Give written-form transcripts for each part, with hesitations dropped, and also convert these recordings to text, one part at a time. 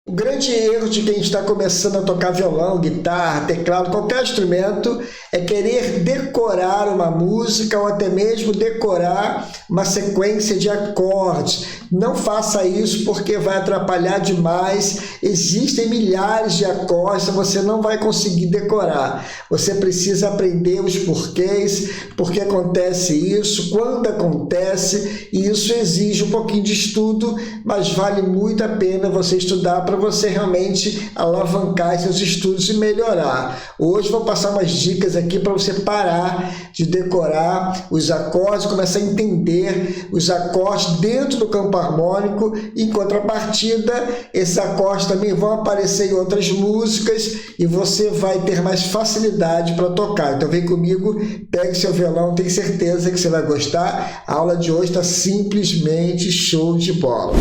O grande erro de quem está começando a tocar violão, guitarra, teclado, qualquer instrumento, é querer decorar uma música ou até mesmo decorar uma sequência de acordes. Não faça isso porque vai atrapalhar demais. Existem milhares de acordes, você não vai conseguir decorar. Você precisa aprender os porquês, por que acontece isso, quando acontece, e isso exige um pouquinho de estudo, mas vale muito a pena você estudar para você realmente alavancar seus estudos e melhorar. Hoje vou passar umas dicas aqui para você parar de decorar os acordes, começar a entender os acordes dentro do campo harmônico. Em contrapartida, esses acordes também vão aparecer em outras músicas e você vai ter mais facilidade para tocar. Então vem comigo, pegue seu violão, tenho certeza que você vai gostar. A aula de hoje está simplesmente show de bola.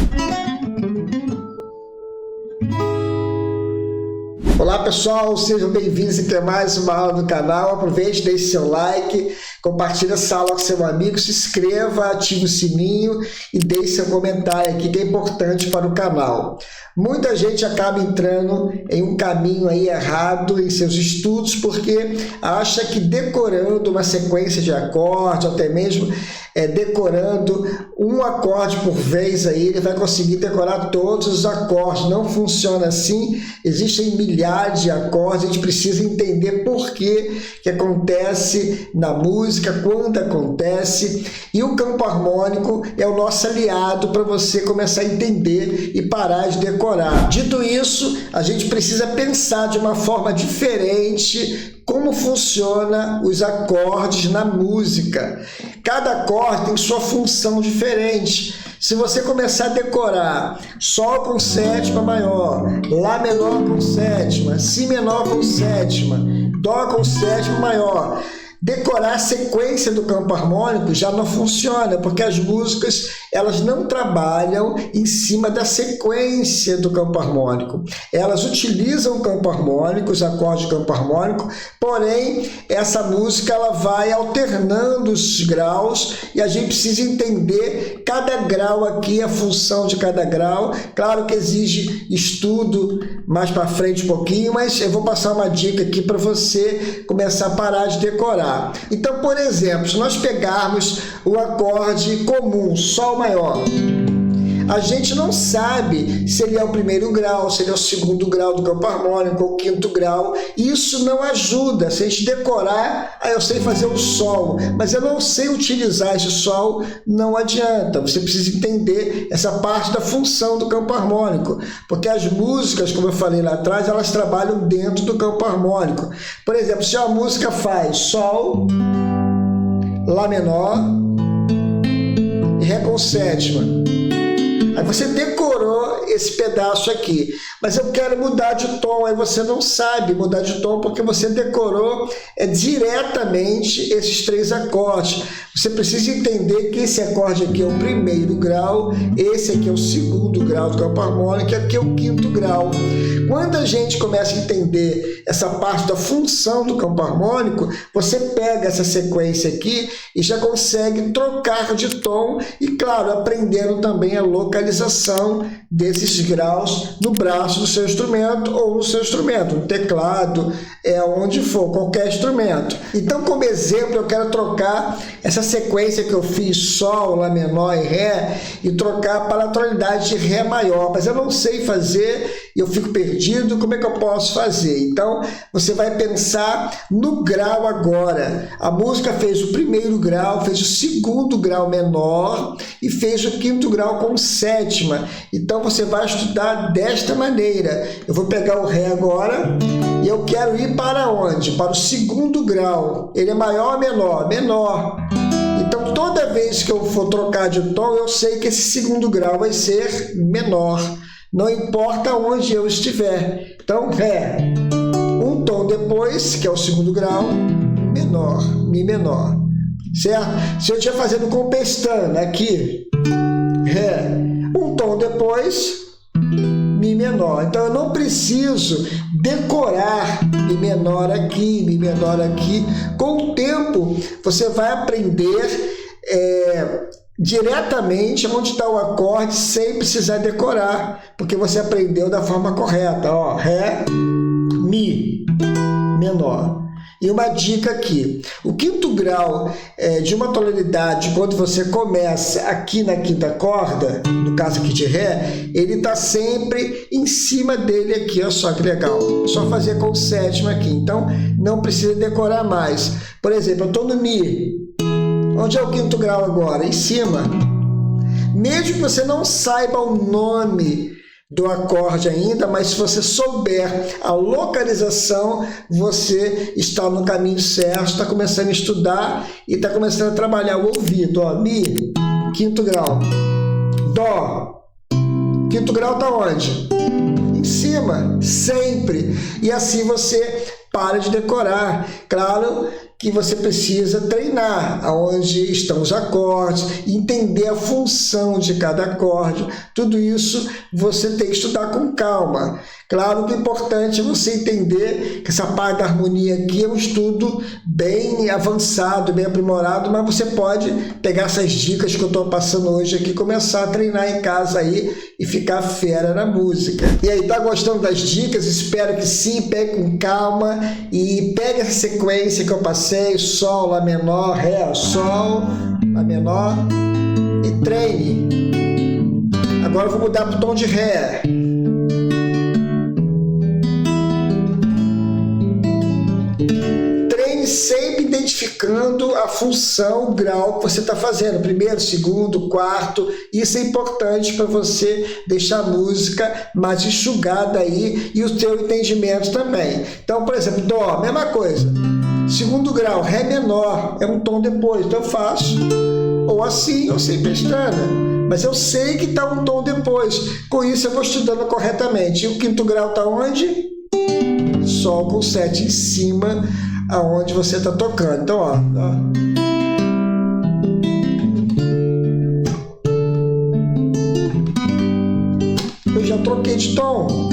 Olá pessoal, sejam bem-vindos aqui a mais uma aula do canal. Aproveite, deixe seu like, compartilhe essa aula com seu amigo, se inscreva, ative o sininho e deixe seu comentário aqui que é importante para o canal. Muita gente acaba entrando em um caminho aí errado em seus estudos porque acha que decorando uma sequência de acordes, até mesmo decorando um acorde por vez, aí ele vai conseguir decorar todos os acordes. Não funciona assim, existem milhares de acordes, a gente precisa entender por que acontece na música, quando acontece, e o campo harmônico é o nosso aliado para você começar a entender e parar de decorar. Dito isso, a gente precisa pensar de uma forma diferente como funciona os acordes na música. Cada acorde tem sua função diferente. Se você começar a decorar Sol com sétima maior, Lá menor com sétima, Si menor com sétima, Dó com sétima maior, decorar a sequência do campo harmônico já não funciona, porque as músicas elas não trabalham em cima da sequência do campo harmônico. Elas utilizam o campo harmônico, os acordes de campo harmônico, porém essa música ela vai alternando os graus e a gente precisa entender cada grau aqui, a função de cada grau. Claro que exige estudo mais para frente um pouquinho, mas eu vou passar uma dica aqui para você começar a parar de decorar. Então, por exemplo, se nós pegarmos o acorde comum, Sol maior, a gente não sabe se ele é o primeiro grau, se ele é o segundo grau do campo harmônico ou o quinto grau. Isso não ajuda. Se a gente decorar, eu sei fazer o Sol, mas eu não sei utilizar esse Sol, não adianta. Você precisa entender essa parte da função do campo harmônico, porque as músicas, como eu falei lá atrás, elas trabalham dentro do campo harmônico. Por exemplo, se a música faz Sol, Lá menor e Ré com sétima, aí você decorou esse pedaço aqui, mas eu quero mudar de tom, aí você não sabe mudar de tom porque você decorou diretamente esses três acordes. Você precisa entender que esse acorde aqui é o primeiro grau, esse aqui é o segundo grau do campo harmônico e aqui é o quinto grau. Quando a gente começa a entender essa parte da função do campo harmônico, você pega essa sequência aqui e já consegue trocar de tom e, claro, aprendendo também a localização desses graus no braço do seu instrumento ou no seu instrumento, no teclado, onde for, qualquer instrumento. Então, como exemplo, eu quero trocar essa sequência que eu fiz, Sol, Lá menor e Ré, e trocar para a tonalidade de Ré maior, mas eu não sei fazer e eu fico perdido, como é que eu posso fazer? Então, você vai pensar no grau agora. A música fez o primeiro grau, fez o segundo grau menor e fez o quinto grau com sétima. Então, você vai estudar desta maneira. Eu vou pegar o Ré agora e eu quero ir para onde? Para o segundo grau. Ele é maior ou menor? Menor. Então, toda vez que eu for trocar de tom, eu sei que esse segundo grau vai ser menor. Não importa onde eu estiver. Então, Ré. Um tom depois, que é o segundo grau, menor, Mi menor. Certo? Se eu estiver fazendo com pestana aqui, Ré. Um tom depois, Mi menor. Então, eu não preciso decorar Mi menor aqui, Mi menor aqui. Com o tempo, você vai aprender diretamente onde está o acorde sem precisar decorar, porque você aprendeu da forma correta. Ó, Ré, Mi menor. E uma dica aqui, o quinto grau de uma tonalidade, quando você começa aqui na quinta corda, no caso aqui de Ré, ele está sempre em cima dele aqui, olha só que legal. É só fazer com o sétimo aqui, então não precisa decorar mais. Por exemplo, eu estou no Mi. Onde é o quinto grau agora? Em cima. Mesmo que você não saiba o nome do acorde ainda, mas se você souber a localização, você está no caminho certo, está começando a estudar e está começando a trabalhar o ouvido. Ó, Mi, quinto grau. Dó, quinto grau está onde? Em cima, sempre. E assim você para de decorar. Claro que você precisa treinar aonde estão os acordes, entender a função de cada acorde. Tudo isso você tem que estudar com calma. Claro que é importante você entender que essa parte da harmonia aqui é um estudo bem avançado, bem aprimorado, mas você pode pegar essas dicas que eu estou passando hoje aqui e começar a treinar em casa aí e ficar fera na música. E aí, tá gostando das dicas? Espero que sim, pegue com calma e pegue essa sequência que eu passei, Sol, Lá menor, Ré, Sol, Lá menor e treine. Agora eu vou mudar para o tom de Ré. Sempre identificando a função, o grau que você está fazendo, primeiro, segundo, quarto. Isso é importante para você deixar a música mais enxugada aí e o seu entendimento também. Então, por exemplo, Dó, mesma coisa. Segundo grau, Ré menor, é um tom depois, então eu faço ou assim ou sem pestana. Mas eu sei que está um tom depois. Com isso eu vou estudando corretamente. E o quinto grau está onde? Sol com 7 em cima, aonde você está tocando. Então, ó. Eu já troquei de tom.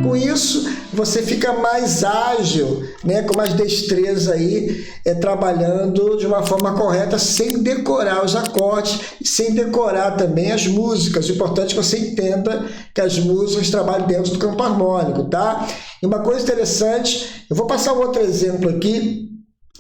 Com isso, você fica mais ágil, né, com mais destreza aí, trabalhando de uma forma correta, sem decorar os acordes, sem decorar também as músicas. O importante é que você entenda que as músicas trabalham dentro do campo harmônico, tá? E uma coisa interessante, eu vou passar um outro exemplo aqui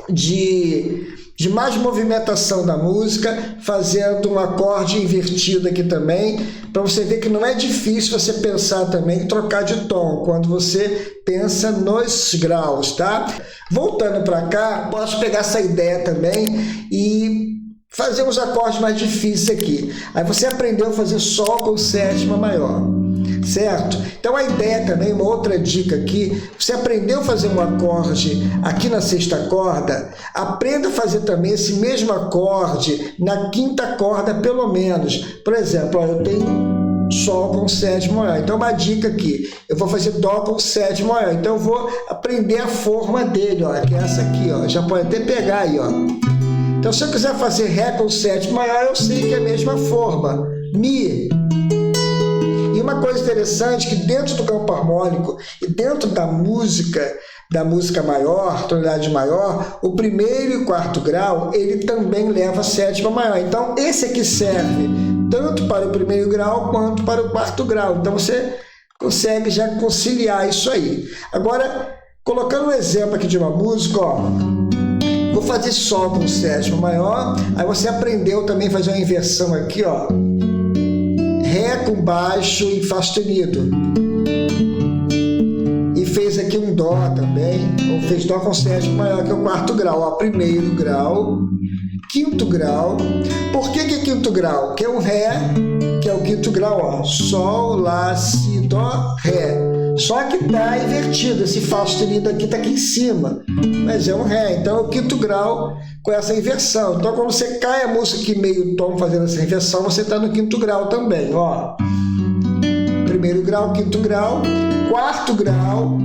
de mais movimentação da música, fazendo um acorde invertido aqui também, para você ver que não é difícil você pensar também em trocar de tom, quando você pensa nos graus, tá? Voltando para cá, posso pegar essa ideia também e fazer uns acordes mais difíceis aqui. Aí você aprendeu a fazer Sol com sétima maior, certo? Então a ideia também, uma outra dica aqui, você aprendeu a fazer um acorde aqui na sexta corda, aprenda a fazer também esse mesmo acorde na quinta corda pelo menos. Por exemplo, ó, eu tenho Sol com sétima maior, então uma dica aqui, eu vou fazer Dó com sétima maior, então eu vou aprender a forma dele, ó, que é essa aqui, ó, já pode até pegar aí, ó. Então se eu quiser fazer Ré com sétima maior, eu sei que é a mesma forma, Mi. E uma coisa interessante que dentro do campo harmônico e dentro da música maior, tonalidade maior, o primeiro e o quarto grau, ele também leva a sétima maior. Então esse aqui serve tanto para o primeiro grau quanto para o quarto grau. Então você consegue já conciliar isso aí. Agora, colocando um exemplo aqui de uma música, ó, vou fazer Sol com sétima maior, aí você aprendeu também a fazer uma inversão aqui, ó. Ré com baixo em Fá sustenido. E fez aqui um Dó também, ou fez Dó com sétima maior, que é o quarto grau. Ó, primeiro grau, quinto grau. Por que é quinto grau? Que é um Ré, que é o quinto grau, ó. Sol, Lá, Si, Dó, Ré. Só que está invertido, esse Fá sustenido aqui está aqui em cima, mas é um Ré, então é o quinto grau com essa inversão. Então quando você cai a música aqui meio tom fazendo essa inversão, você está no quinto grau também, ó. Primeiro grau, quinto grau, quarto grau,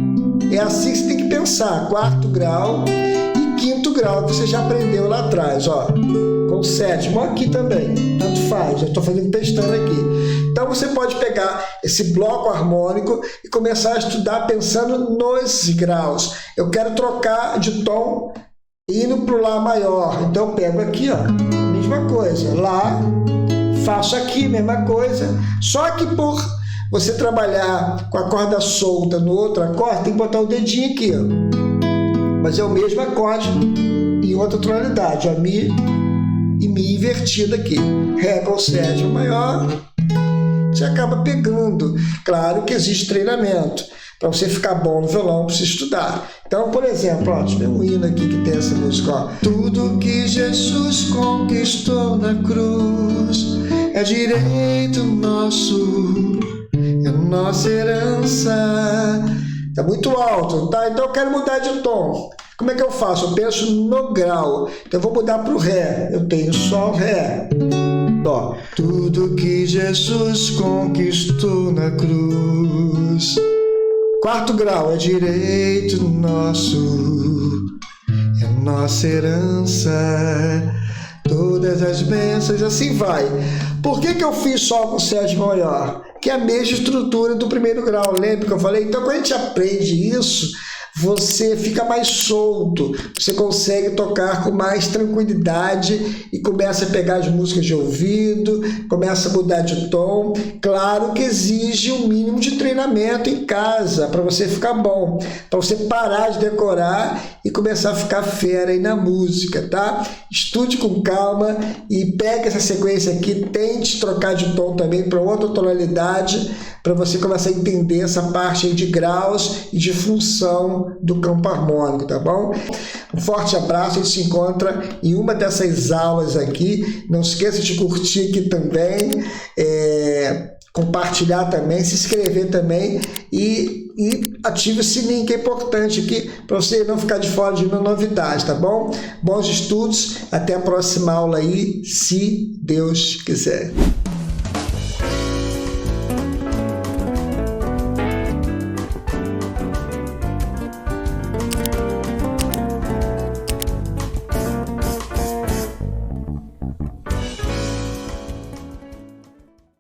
é assim que você tem que pensar, quarto grau e quinto grau, que você já aprendeu lá atrás, ó. Com sétimo aqui também, tanto faz, já estou fazendo pestana aqui. Então você pode pegar esse bloco harmônico e começar a estudar pensando nos graus. Eu quero trocar de tom indo para o Lá maior, então eu pego aqui, ó, mesma coisa. Lá, faço aqui, mesma coisa. Só que por você trabalhar com a corda solta no outro acorde, tem que botar o dedinho aqui, ó. Mas é o mesmo acorde em outra tonalidade, ó, Mi e Mi invertido aqui. Ré com sétima maior, você acaba pegando. Claro que existe treinamento. Para você ficar bom no violão, precisa estudar. Então, por exemplo, ó, deixa eu ver um hino aqui que tem essa música, ó. Tudo que Jesus conquistou na cruz é direito nosso, é nossa herança. Tá muito alto, tá? Então eu quero mudar de tom. Como é que eu faço? Eu penso no grau. Então eu vou mudar para o Ré. Eu tenho Sol, Ré. Ó. Tudo que Jesus conquistou na cruz. Quarto grau é direito nosso, é nossa herança, todas as bênçãos, assim vai. Por que eu fiz Sol com sétima maior? Que é a mesma estrutura do primeiro grau, lembra que eu falei? Então, quando a gente aprende isso, você fica mais solto, você consegue tocar com mais tranquilidade e começa a pegar as músicas de ouvido, começa a mudar de tom. Claro que exige um mínimo de treinamento em casa para você ficar bom, para você parar de decorar e começar a ficar fera aí na música, tá? Estude com calma e pegue essa sequência aqui, tente trocar de tom também para outra tonalidade, para você começar a entender essa parte aí de graus e de função do campo harmônico, tá bom? Um forte abraço, a gente se encontra em uma dessas aulas aqui. Não esqueça de curtir aqui também, compartilhar também, se inscrever também e ative o sininho, que é importante aqui para você não ficar de fora de nenhuma novidade, tá bom? Bons estudos, até a próxima aula aí, se Deus quiser.